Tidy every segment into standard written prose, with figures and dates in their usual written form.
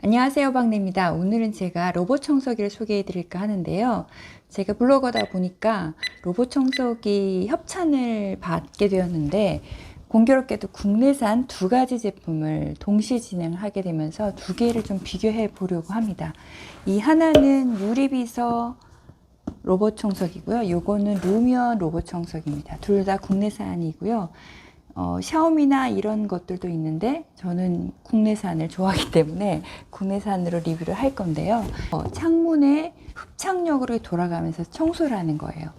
안녕하세요, 박내입니다. 오늘은 제가 로봇 청소기를 소개해 드릴까 하는데요. 제가 블로거다 보니까 로봇 청소기 협찬을 받게 되었는데 공교롭게도 국내산 두 가지 제품을 동시 진행하게 되면서 두 개를 좀 비교해 보려고 합니다. 이 하나는 유리비서 로봇 청소기고요. 요거는 루미언 로봇 청소기입니다. 둘 다 국내산이고요. 샤오미나 이런 것들도 있는데 저는 국내산을 좋아하기 때문에 국내산으로 리뷰를 할 건데요. 창문에 흡착력으로 돌아가면서 청소를 하는 거예요.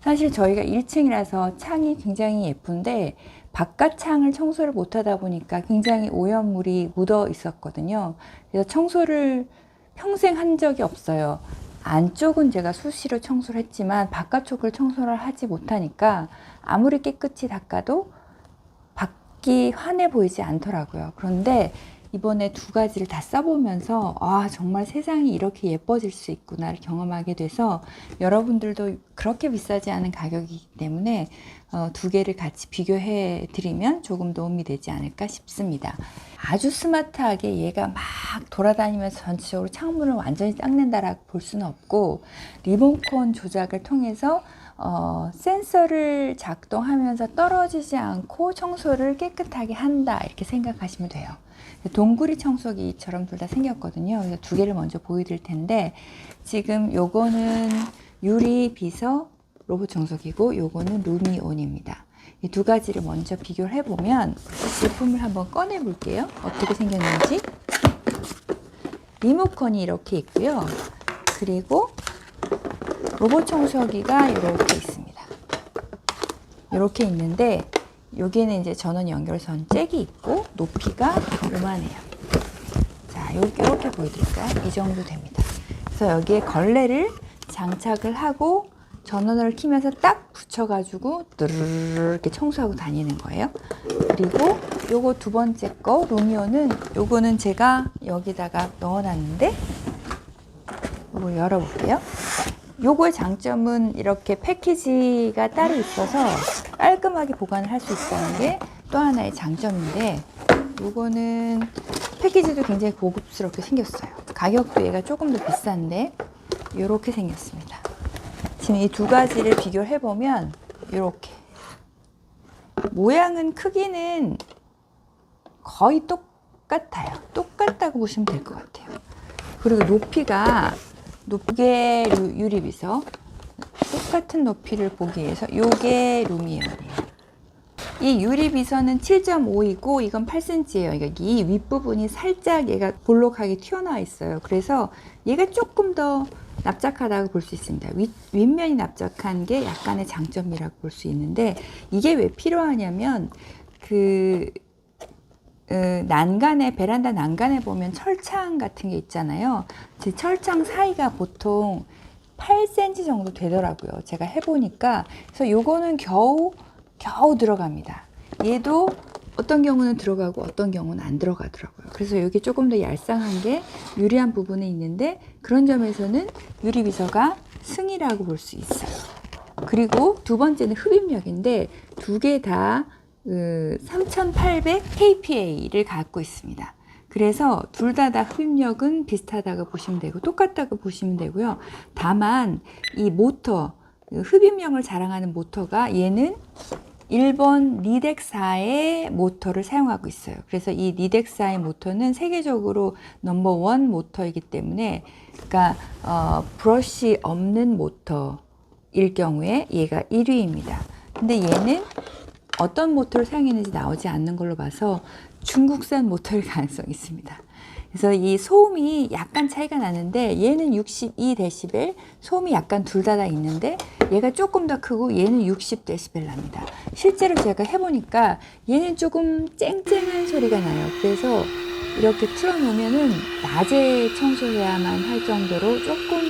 사실 저희가 1층이라서 창이 굉장히 예쁜데 바깥 창을 청소를 못 하다 보니까 굉장히 오염물이 묻어 있었거든요. 그래서 청소를 평생 한 적이 없어요. 안쪽은 제가 수시로 청소를 했지만 바깥쪽을 청소를 하지 못하니까 아무리 깨끗이 닦아도 밖이 환해 보이지 않더라고요. 그런데 이번에 두 가지를 다 써보면서 정말 세상이 이렇게 예뻐질 수 있구나를 경험하게 돼서 여러분들도 그렇게 비싸지 않은 가격이기 때문에 두 개를 같이 비교해 드리면 조금 도움이 되지 않을까 싶습니다. 아주 스마트하게 얘가 막 돌아다니면서 전체적으로 창문을 완전히 닦는다라고 볼 수는 없고 리모컨 조작을 통해서 센서를 작동하면서 떨어지지 않고 청소를 깨끗하게 한다 이렇게 생각하시면 돼요. 동구리 청소기처럼 둘 다 생겼거든요. 그래서 두 개를 먼저 보여드릴 텐데 지금 요거는 유리 비서 로봇 청소기고 요거는 루미온입니다. 이 두 가지를 먼저 비교를 해보면 제품을 한번 꺼내 볼게요. 어떻게 생겼는지. 리모컨이 이렇게 있고요. 그리고 로봇 청소기가 이렇게 있습니다. 이렇게 있는데 여기는 이제 전원 연결선 잭이 있고 높이가 요만해요. 자, 이렇게 보여드릴까요? 이 정도 됩니다. 그래서 여기에 걸레를 장착을 하고 전원을 키면서 딱 붙여가지고 뚜르르 이렇게 청소하고 다니는 거예요. 그리고 요거 두 번째 거 루미오는 요거는 제가 여기다가 넣어놨는데 이걸 열어볼게요. 요거의 장점은 이렇게 패키지가 따로 있어서 깔끔하게 보관을 할 수 있다는 게 또 하나의 장점인데 요거는 패키지도 굉장히 고급스럽게 생겼어요. 가격도 얘가 조금 더 비싼데 이렇게 생겼습니다. 지금 이 두 가지를 비교를 해보면 이렇게 모양은 크기는 거의 똑같아요. 똑같다고 보시면 될 것 같아요. 그리고 높이가 높게 유리비서 똑같은 높이를 보기 위해서 요게 루미온이에요. 이 유리비서는 7.5이고 이건 8cm예요. 그러니까 이 윗부분이 살짝 얘가 볼록하게 튀어나와 있어요. 그래서 얘가 조금 더 납작하다고 볼 수 있습니다. 윗면이 납작한 게 약간의 장점이라고 볼 수 있는데 이게 왜 필요하냐면 난간에 베란다 난간에 보면 철창 같은 게 있잖아요. 제 철창 사이가 보통 8cm 정도 되더라고요. 제가 해보니까. 그래서 요거는 겨우 들어갑니다. 얘도 어떤 경우는 들어가고 어떤 경우는 안 들어가더라고요. 그래서 여기 조금 더 얄쌍한 게 유리한 부분이 있는데 그런 점에서는 유리비서가 승이라고 볼 수 있어요. 그리고 두 번째는 흡입력인데 두 개 다 3800 kPa를 갖고 있습니다. 그래서 둘 다 흡입력은 비슷하다고 보시면 되고 똑같다고 보시면 되고요. 다만 이 모터, 흡입력을 자랑하는 모터가 얘는 일본 리덱사의 모터를 사용하고 있어요. 그래서 이 리덱사의 모터는 세계적으로 넘버원 모터이기 때문에 그러니까 브러쉬 없는 모터일 경우에 얘가 1위입니다. 근데 얘는 어떤 모터를 사용했는지 나오지 않는 걸로 봐서 중국산 모터일 가능성이 있습니다. 그래서 이 소음이 약간 차이가 나는데 얘는 62dB, 소음이 약간 둘 다 있는데 얘가 조금 더 크고 얘는 60dB 납니다. 실제로 제가 해보니까 얘는 조금 쨍쨍한 소리가 나요. 그래서 이렇게 틀어놓으면은 낮에 청소해야만 할 정도로 조금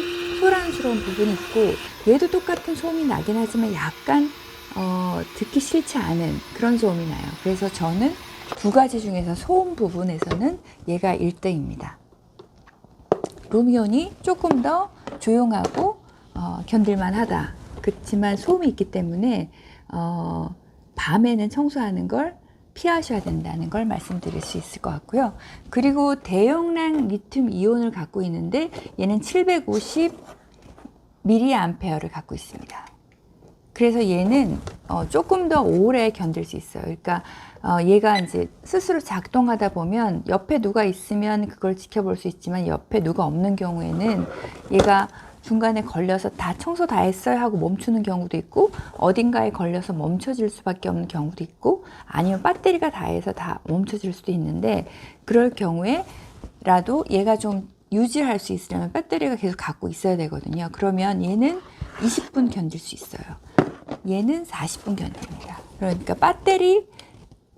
소란스러운 부분이 있고 얘도 똑같은 소음이 나긴 하지만 약간 듣기 싫지 않은 그런 소음이 나요. 그래서 저는 두 가지 중에서 소음 부분에서는 얘가 1등입니다. 루미온이 조금 더 조용하고 견딜만 하다. 그렇지만 소음이 있기 때문에 밤에는 청소하는 걸 피하셔야 된다는 걸 말씀드릴 수 있을 것 같고요. 그리고 대용량 리튬 이온을 갖고 있는데 얘는 750mAh를 갖고 있습니다. 그래서 얘는 조금 더 오래 견딜 수 있어요. 그러니까 얘가 이제 스스로 작동하다 보면 옆에 누가 있으면 그걸 지켜볼 수 있지만 옆에 누가 없는 경우에는 얘가 중간에 걸려서 다 청소 다 했어요 하고 멈추는 경우도 있고, 어딘가에 걸려서 멈춰질 수밖에 없는 경우도 있고, 아니면 배터리가 다해서 다 멈춰질 수도 있는데, 그럴 경우에라도 얘가 좀 유지할 수 있으려면 배터리가 계속 갖고 있어야 되거든요. 그러면 얘는 20분 견딜 수 있어요. 얘는 40분 견딥니다. 그러니까 배터리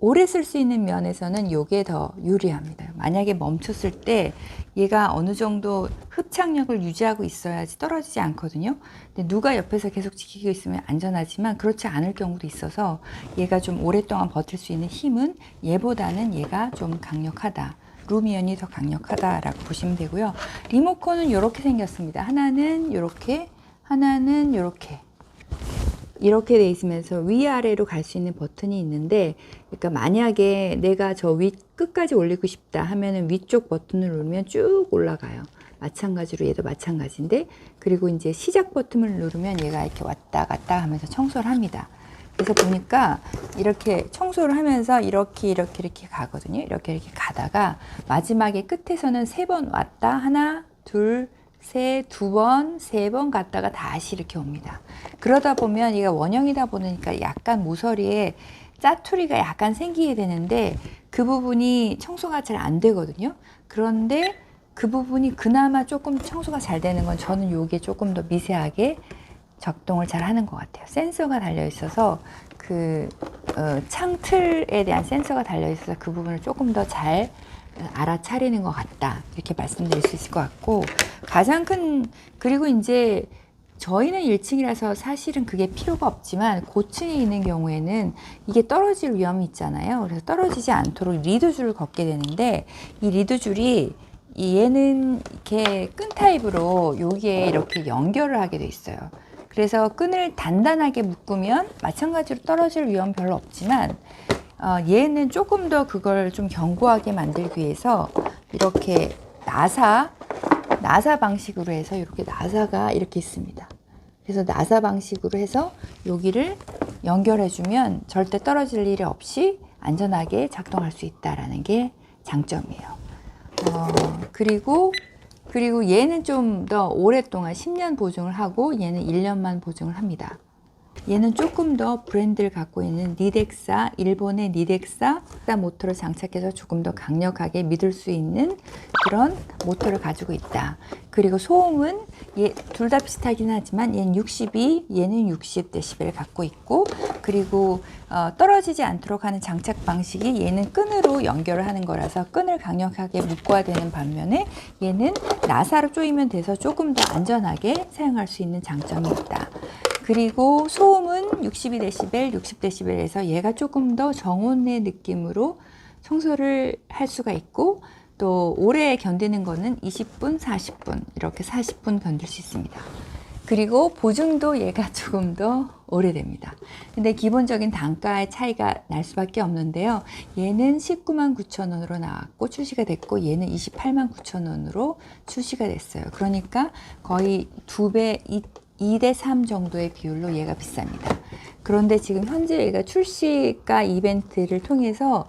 오래 쓸 수 있는 면에서는 이게 더 유리합니다. 만약에 멈췄을 때 얘가 어느 정도 흡착력을 유지하고 있어야지 떨어지지 않거든요. 근데 누가 옆에서 계속 지키고 있으면 안전하지만 그렇지 않을 경우도 있어서 얘가 좀 오랫동안 버틸 수 있는 힘은 얘보다는 얘가 좀 강력하다. 루미언이 더 강력하다라고 보시면 되고요. 리모컨은 이렇게 생겼습니다. 하나는 이렇게, 하나는 이렇게 돼 있으면서 위아래로 갈 수 있는 버튼이 있는데, 그러니까 만약에 내가 저 위 끝까지 올리고 싶다 하면은 위쪽 버튼을 누르면 쭉 올라가요. 마찬가지로 얘도 마찬가지인데, 그리고 이제 시작 버튼을 누르면 얘가 이렇게 왔다 갔다 하면서 청소를 합니다. 그래서 보니까 이렇게 청소를 하면서 이렇게 가거든요. 이렇게 가다가 마지막에 끝에서는 3번 왔다, 하나, 둘, 셋, 2번, 3번 갔다가 다시 이렇게 옵니다. 그러다 보면 얘가 원형이다 보니까 약간 모서리에 짜투리가 약간 생기게 되는데 그 부분이 청소가 잘 안 되거든요. 그런데 그 부분이 그나마 조금 청소가 잘 되는 건 저는 요게 조금 더 미세하게 작동을 잘 하는 것 같아요. 센서가 달려 있어서 그 창틀에 대한 센서가 달려 있어서 그 부분을 조금 더 잘 알아차리는 것 같다, 이렇게 말씀드릴 수 있을 것 같고, 가장 큰, 그리고 이제 저희는 1층이라서 사실은 그게 필요가 없지만 고층에 있는 경우에는 이게 떨어질 위험이 있잖아요. 그래서 떨어지지 않도록 리드줄을 걷게 되는데, 이 리드줄이 얘는 이렇게 끈 타입으로 여기에 이렇게 연결을 하게 돼 있어요. 그래서 끈을 단단하게 묶으면 마찬가지로 떨어질 위험 별로 없지만 얘는 조금 더 그걸 좀 견고하게 만들기 위해서 이렇게 나사 방식으로 해서 이렇게 나사가 이렇게 있습니다. 그래서 나사 방식으로 해서 여기를 연결해주면 절대 떨어질 일이 없이 안전하게 작동할 수 있다라는 게 장점이에요. 그리고 얘는 좀 더 오랫동안 10년 보증을 하고 얘는 1년만 보증을 합니다. 얘는 조금 더 브랜드를 갖고 있는 니덱사, 일본의 니덱사 모터를 장착해서 조금 더 강력하게 믿을 수 있는 그런 모터를 가지고 있다. 그리고 소음은 둘 다 비슷하긴 하지만 얘는 62, 얘는 60dB를 갖고 있고, 그리고 떨어지지 않도록 하는 장착 방식이 얘는 끈으로 연결을 하는 거라서 끈을 강력하게 묶어야 되는 반면에 얘는 나사로 조이면 돼서 조금 더 안전하게 사용할 수 있는 장점이 있다. 그리고 소음은 62dB, 60dB에서 얘가 조금 더 정온의 느낌으로 청소를 할 수가 있고, 또 오래 견디는 거는 20분, 40분, 이렇게 40분 견딜 수 있습니다. 그리고 보증도 얘가 조금 더 오래됩니다. 근데 기본적인 단가의 차이가 날 수밖에 없는데요. 얘는 199,900원으로 나왔고 출시가 됐고, 얘는 289,900원으로 출시가 됐어요. 그러니까 거의 2배, 2대3 정도의 비율로 얘가 비쌉니다. 그런데 지금 현재 얘가 출시가 이벤트를 통해서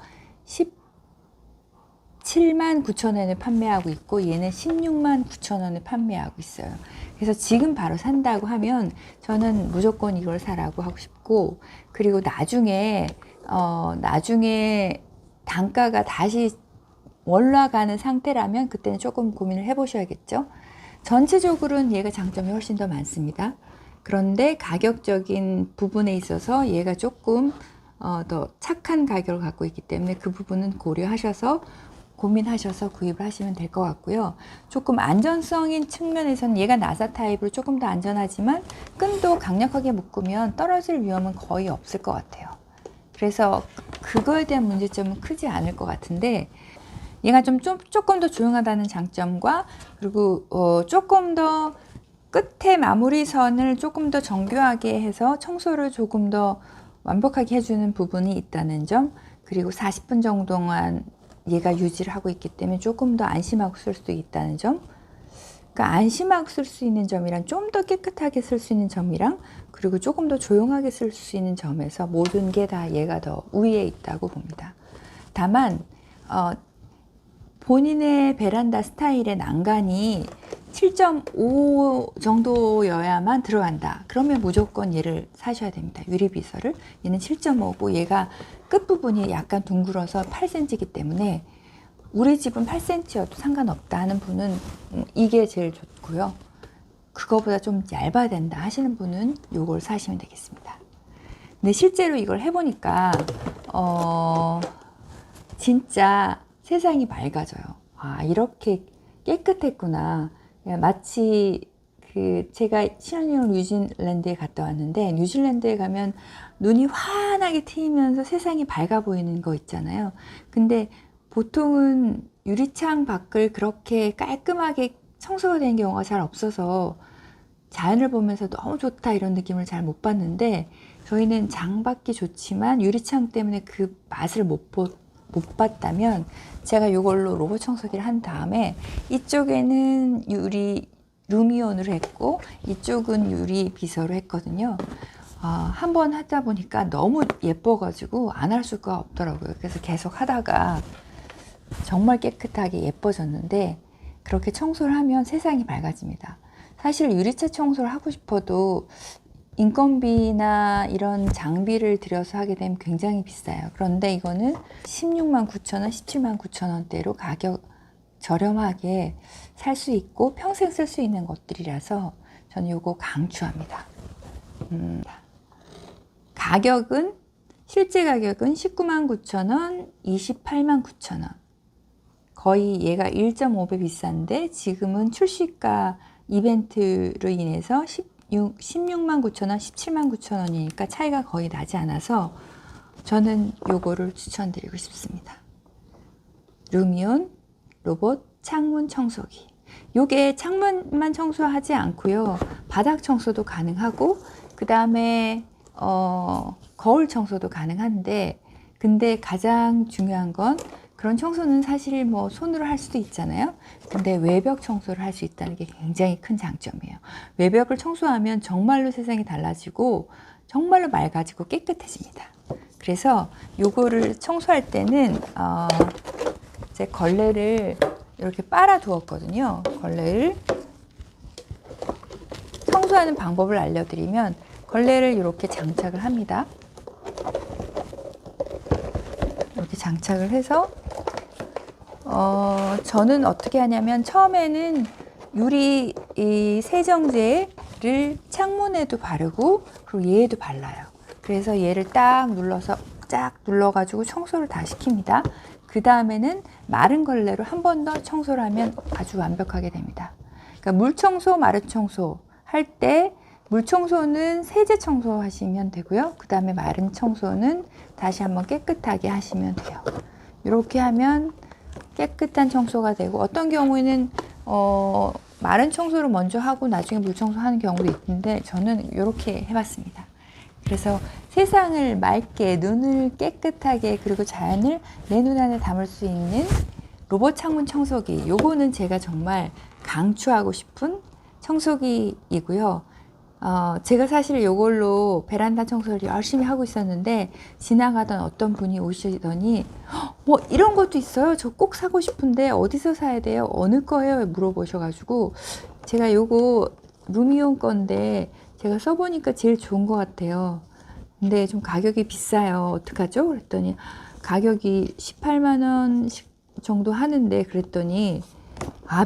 179,000원에 판매하고 있고, 얘는 169,000원에 판매하고 있어요. 그래서 지금 바로 산다고 하면 저는 무조건 이걸 사라고 하고 싶고, 그리고 나중에 단가가 다시 올라가는 상태라면 그때는 조금 고민을 해보셔야겠죠. 전체적으로는 얘가 장점이 훨씬 더 많습니다. 그런데 가격적인 부분에 있어서 얘가 조금 더 착한 가격을 갖고 있기 때문에 그 부분은 고민하셔서 구입을 하시면 될 것 같고요. 조금 안전성인 측면에서는 얘가 나사 타입으로 조금 더 안전하지만 끈도 강력하게 묶으면 떨어질 위험은 거의 없을 것 같아요. 그래서 그거에 대한 문제점은 크지 않을 것 같은데, 얘가 조금 더 조용하다는 장점과, 그리고 조금 더 끝에 마무리선을 조금 더 정교하게 해서 청소를 조금 더 완벽하게 해주는 부분이 있다는 점, 그리고 40분 정도만 얘가 유지를 하고 있기 때문에 조금 더 안심하고 쓸 수 있다는 점. 그러니까 안심하고 쓸 수 있는 점이랑 좀 더 깨끗하게 쓸 수 있는 점이랑 그리고 조금 더 조용하게 쓸 수 있는 점에서 모든 게 다 얘가 더 우위에 있다고 봅니다. 다만 본인의 베란다 스타일의 난간이 7.5 정도여야만 들어간다. 그러면 무조건 얘를 사셔야 됩니다. 유리비서를. 얘는 7.5고 얘가 끝부분이 약간 둥글어서 8cm이기 때문에 우리 집은 8cm여도 상관없다 하는 분은 이게 제일 좋고요. 그거보다 좀 얇아야 된다 하시는 분은 이걸 사시면 되겠습니다. 근데 실제로 이걸 해보니까 진짜 세상이 맑아져요. 아, 이렇게 깨끗했구나. 마치 제가 신혼여행 뉴질랜드에 갔다 왔는데 뉴질랜드에 가면 눈이 환하게 트이면서 세상이 밝아 보이는 거 있잖아요. 근데 보통은 유리창 밖을 그렇게 깔끔하게 청소가 되는 경우가 잘 없어서 자연을 보면서 너무 좋다 이런 느낌을 잘 못 받는데 저희는 장밖이 좋지만 유리창 때문에 그 맛을 못 봤다면 제가 이걸로 로봇 청소기를 한 다음에 이쪽에는 유리 루미온으로 했고 이쪽은 유리 비서로 했거든요. 한번 하다 보니까 너무 예뻐가지고 안 할 수가 없더라고요. 그래서 계속 하다가 정말 깨끗하게 예뻐졌는데 그렇게 청소를 하면 세상이 밝아집니다. 사실 유리차 청소를 하고 싶어도 인건비나 이런 장비를 들여서 하게 되면 굉장히 비싸요. 그런데 이거는 16만 9천 원, 17만 9천 원대로 가격 저렴하게 살 수 있고 평생 쓸 수 있는 것들이라서 저는 이거 강추합니다. 가격은 실제 가격은 19만 9천 원, 28만 9천 원. 거의 얘가 1.5배 비싼데 지금은 출시가 이벤트로 인해서 16만 9천 원, 17만 9천 원이니까 차이가 거의 나지 않아서 저는 요거를 추천드리고 싶습니다. 루미온 로봇 창문 청소기. 요게 창문만 청소하지 않고요. 바닥 청소도 가능하고 그 다음에 거울 청소도 가능한데 근데 가장 중요한 건 그런 청소는 사실 뭐 손으로 할 수도 있잖아요. 근데 외벽 청소를 할 수 있다는 게 굉장히 큰 장점이에요. 외벽을 청소하면 정말로 세상이 달라지고 정말로 맑아지고 깨끗해집니다. 그래서 요거를 청소할 때는 제 걸레를 이렇게 빨아 두었거든요. 걸레를 청소하는 방법을 알려드리면 걸레를 이렇게 장착을 합니다. 이렇게 장착을 해서 저는 어떻게 하냐면 처음에는 유리 이 세정제를 창문에도 바르고 그리고 얘에도 발라요. 그래서 얘를 딱 눌러서 쫙 눌러가지고 청소를 다 시킵니다. 그 다음에는 마른 걸레로 한 번 더 청소를 하면 아주 완벽하게 됩니다. 그러니까 물청소, 마르청소 할 때 물청소는 세제 청소하시면 되고요. 그 다음에 마른 청소는 다시 한번 깨끗하게 하시면 돼요. 이렇게 하면 깨끗한 청소가 되고 어떤 경우에는 마른 청소를 먼저 하고 나중에 물 청소하는 경우도 있는데 저는 이렇게 해봤습니다. 그래서 세상을 맑게 눈을 깨끗하게 그리고 자연을 내 눈 안에 담을 수 있는 로봇 창문 청소기 요거는 제가 정말 강추하고 싶은 청소기이고요. 제가 사실 이걸로 베란다 청소를 열심히 하고 있었는데 지나가던 어떤 분이 오시더니 뭐 이런 것도 있어요. 저 꼭 사고 싶은데 어디서 사야 돼요? 어느 거예요? 물어보셔가지고 제가 요거 루미온 건데 제가 써보니까 제일 좋은 것 같아요. 근데 좀 가격이 비싸요. 어떡하죠? 그랬더니 가격이 18만 원 정도 하는데 그랬더니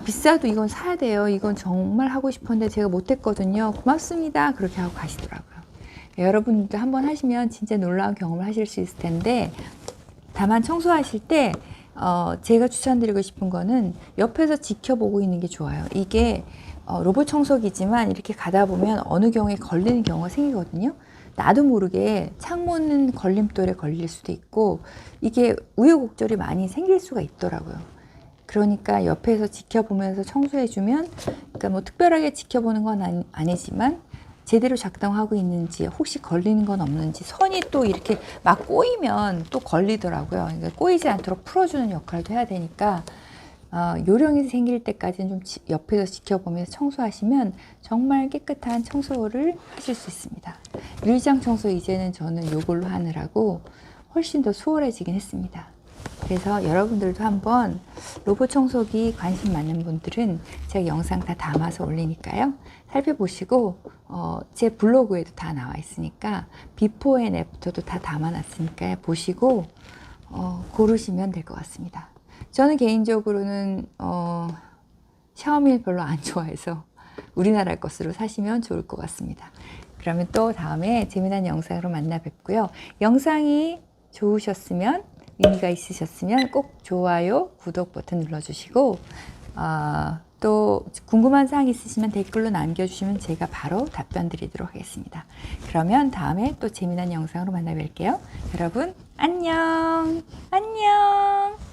비싸도 이건 사야 돼요. 이건 정말 하고 싶었는데 제가 못했거든요. 고맙습니다. 그렇게 하고 가시더라고요. 여러분도 한번 하시면 진짜 놀라운 경험을 하실 수 있을 텐데 다만 청소하실 때 제가 추천드리고 싶은 거는 옆에서 지켜보고 있는 게 좋아요. 이게 로봇 청소기지만 이렇게 가다 보면 어느 경우에 걸리는 경우가 생기거든요. 나도 모르게 창문 걸림돌에 걸릴 수도 있고 이게 우여곡절이 많이 생길 수가 있더라고요. 그러니까 옆에서 지켜보면서 청소해주면 그러니까 뭐 특별하게 지켜보는 건 아니지만 제대로 작동하고 있는지, 혹시 걸리는 건 없는지, 선이 또 이렇게 막 꼬이면 또 걸리더라고요. 그러니까 꼬이지 않도록 풀어주는 역할도 해야 되니까 요령이 생길 때까지는 좀 옆에서 지켜보면서 청소하시면 정말 깨끗한 청소를 하실 수 있습니다. 유리장 청소 이제는 저는 요걸로 하느라고 훨씬 더 수월해지긴 했습니다. 그래서 여러분들도 한번 로봇 청소기 관심 많은 분들은 제가 영상 다 담아서 올리니까요. 살펴보시고 제 블로그에도 다 나와 있으니까 비포 앤 애프터도 다 담아놨으니까 보시고 고르시면 될 것 같습니다. 저는 개인적으로는 샤오미를 별로 안 좋아해서 우리나라 것으로 사시면 좋을 것 같습니다. 그러면 또 다음에 재미난 영상으로 만나 뵙고요. 영상이 좋으셨으면, 의미가 있으셨으면 꼭 좋아요, 구독 버튼 눌러주시고 또 궁금한 사항 있으시면 댓글로 남겨주시면 제가 바로 답변 드리도록 하겠습니다. 그러면 다음에 또 재미난 영상으로 만나 뵐게요. 여러분 안녕. 안녕.